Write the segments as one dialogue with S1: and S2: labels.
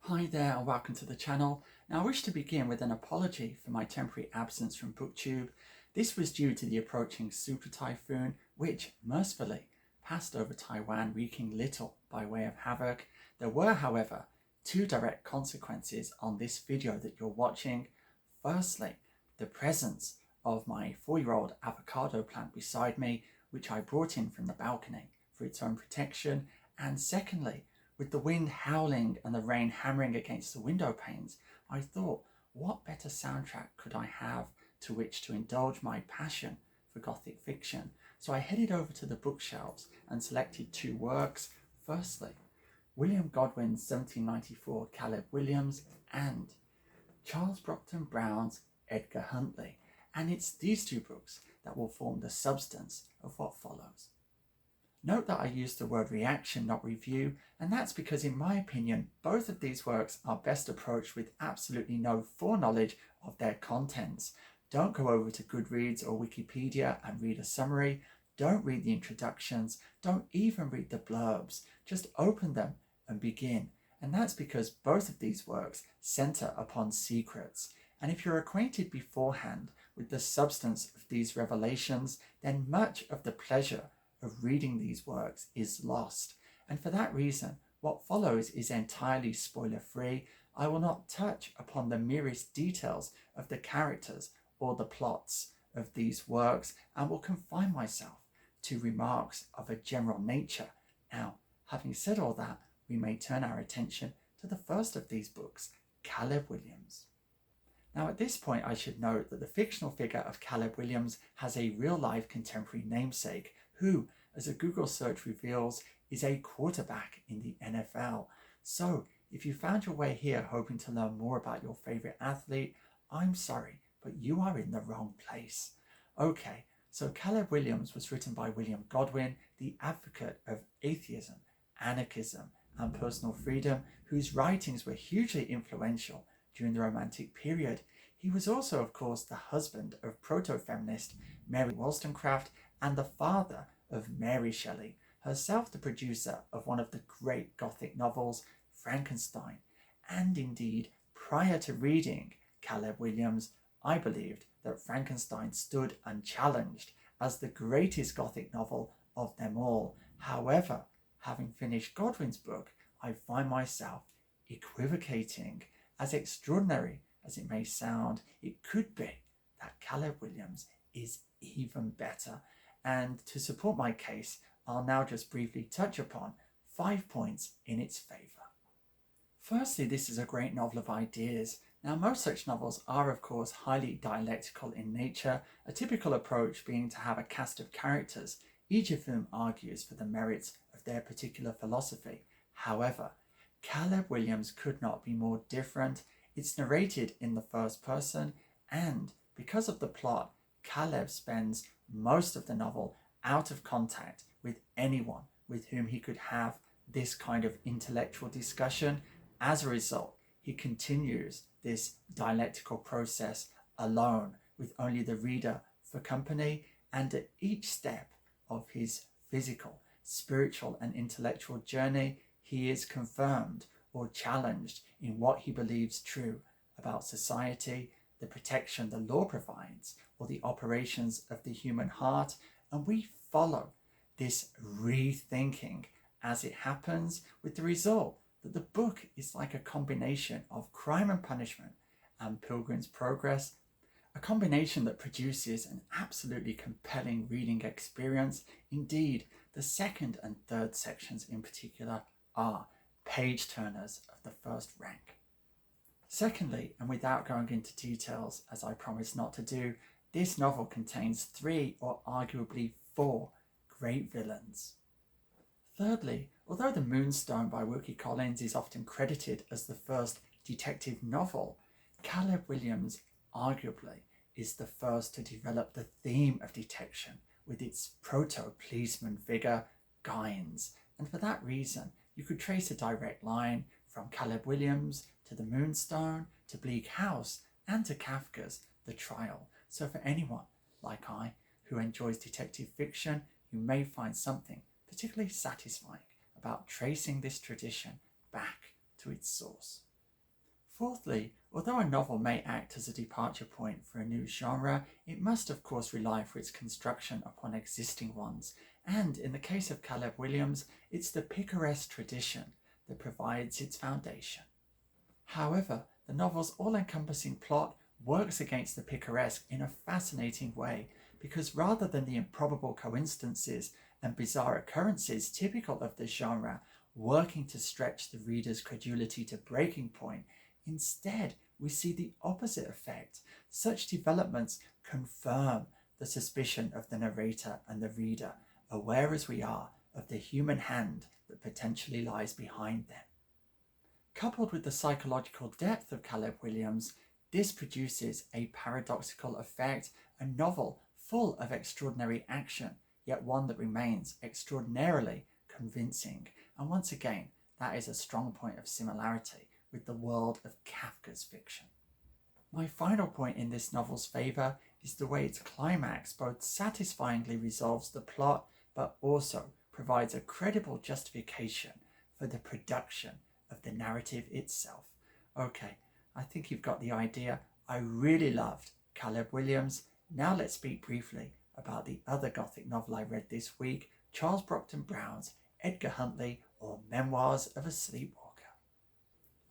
S1: Hi there and welcome to the channel. Now I wish to begin with an apology for my temporary absence from booktube. This was due to the approaching super typhoon which, mercifully, passed over Taiwan, wreaking little by way of havoc. There were, however, two direct consequences on this video that you're watching. Firstly, the presence of my 4-year-old avocado plant beside me, which I brought in from the balcony for its own protection, and secondly, with the wind howling and the rain hammering against the window panes, I thought, what better soundtrack could I have to which to indulge my passion for Gothic fiction? So I headed over to the bookshelves and selected two works. Firstly, William Godwin's 1794 Caleb Williams and Charles Brockden Brown's Edgar Huntley. And it's these two books that will form the substance of what follows. Note that I used the word reaction, not review, and that's because in my opinion, both of these works are best approached with absolutely no foreknowledge of their contents. Don't go over to Goodreads or Wikipedia and read a summary. Don't read the introductions. Don't even read the blurbs. Just open them and begin. And that's because both of these works center upon secrets. And if you're acquainted beforehand with the substance of these revelations, then much of the pleasure of reading these works is lost. And for that reason, what follows is entirely spoiler-free. I will not touch upon the merest details of the characters or the plots of these works, and will confine myself to remarks of a general nature. Now, having said all that, we may turn our attention to the first of these books, Caleb Williams. Now, at this point, I should note that the fictional figure of Caleb Williams has a real-life contemporary namesake, who, as a Google search reveals, is a quarterback in the NFL. So, if you found your way here hoping to learn more about your favorite athlete, I'm sorry, but you are in the wrong place. Okay, so Caleb Williams was written by William Godwin, the advocate of atheism, anarchism, and personal freedom, whose writings were hugely influential during the Romantic period. He was also, of course, the husband of proto-feminist Mary Wollstonecraft and the father of Mary Shelley, herself the producer of one of the great Gothic novels, Frankenstein. And indeed, prior to reading Caleb Williams, I believed that Frankenstein stood unchallenged as the greatest Gothic novel of them all. However, having finished Godwin's book, I find myself equivocating. As extraordinary as it may sound, it could be that Caleb Williams is even better. And to support my case, I'll now just briefly touch upon 5 points in its favour. Firstly, this is a great novel of ideas. Now, most such novels are, of course, highly dialectical in nature, a typical approach being to have a cast of characters, each of whom argues for the merits of their particular philosophy. However, Caleb Williams could not be more different. It's narrated in the first person, and because of the plot, Caleb spends most of the novel out of contact with anyone with whom he could have this kind of intellectual discussion. As a result, he continues this dialectical process alone, with only the reader for company, and at each step of his physical, spiritual, and intellectual journey, he is confirmed or challenged in what he believes true about society, the protection the law provides, or the operations of the human heart, and we follow this rethinking as it happens, with the result that the book is like a combination of Crime and Punishment and Pilgrim's Progress, a combination that produces an absolutely compelling reading experience. Indeed, the second and third sections in particular are page turners of the first rank. Secondly, and without going into details as I promised not to do, this novel contains 3 or arguably 4 great villains. Thirdly, although The Moonstone by Wilkie is often credited as the first detective novel, Caleb Williams arguably is the first to develop the theme of detection with its proto-policeman figure, Gynes, and for that reason you could trace a direct line from Caleb Williams to The Moonstone, to Bleak House, and to Kafka's The Trial. So for anyone like I who enjoys detective fiction, you may find something particularly satisfying about tracing this tradition back to its source. Fourthly, although a novel may act as a departure point for a new genre, it must of course rely for its construction upon existing ones, and in the case of Caleb Williams, it's the picaresque tradition that provides its foundation. However, the novel's all-encompassing plot works against the picaresque in a fascinating way, because rather than the improbable coincidences and bizarre occurrences typical of this genre working to stretch the reader's credulity to breaking point, instead we see the opposite effect. Such developments confirm the suspicion of the narrator and the reader, aware as we are of the human hand that potentially lies behind them. Coupled with the psychological depth of Caleb Williams, this produces a paradoxical effect, a novel full of extraordinary action, yet one that remains extraordinarily convincing. And once again, that is a strong point of similarity with the world of Kafka's fiction. My final point in this novel's favour is the way its climax both satisfyingly resolves the plot, but also provides a credible justification for the production of the narrative itself. Okay, I think you've got the idea. I really loved Caleb Williams. Now let's speak briefly about the other Gothic novel I read this week, Charles Brockden Brown's Edgar Huntley, or Memoirs of a Sleepwalker.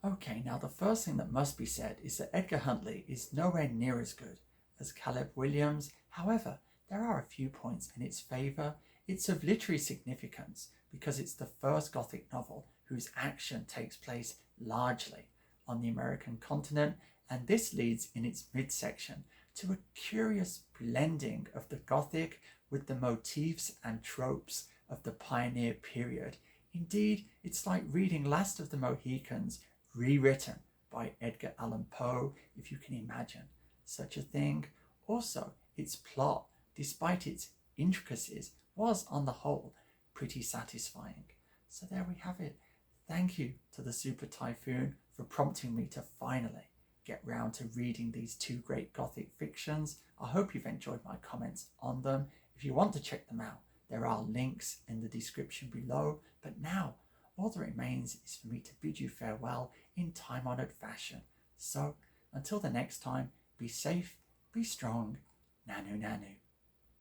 S1: Okay, now the first thing that must be said is that Edgar Huntley is nowhere near as good as Caleb Williams. However, there are a few points in its favour. It's of literary significance because it's the first Gothic novel whose action takes place largely on the American continent, and this leads in its midsection to a curious blending of the Gothic with the motifs and tropes of the pioneer period. Indeed, it's like reading Last of the Mohicans rewritten by Edgar Allan Poe, if you can imagine such a thing. Also, its plot, despite its intricacies, was on the whole pretty satisfying. So there we have it. Thank you to the Super Typhoon for prompting me to finally get round to reading these two great Gothic fictions. I hope you've enjoyed my comments on them. If you want to check them out, there are links in the description below. But now, all that remains is for me to bid you farewell in time-honoured fashion. So, until the next time, be safe, be strong, nanu nanu.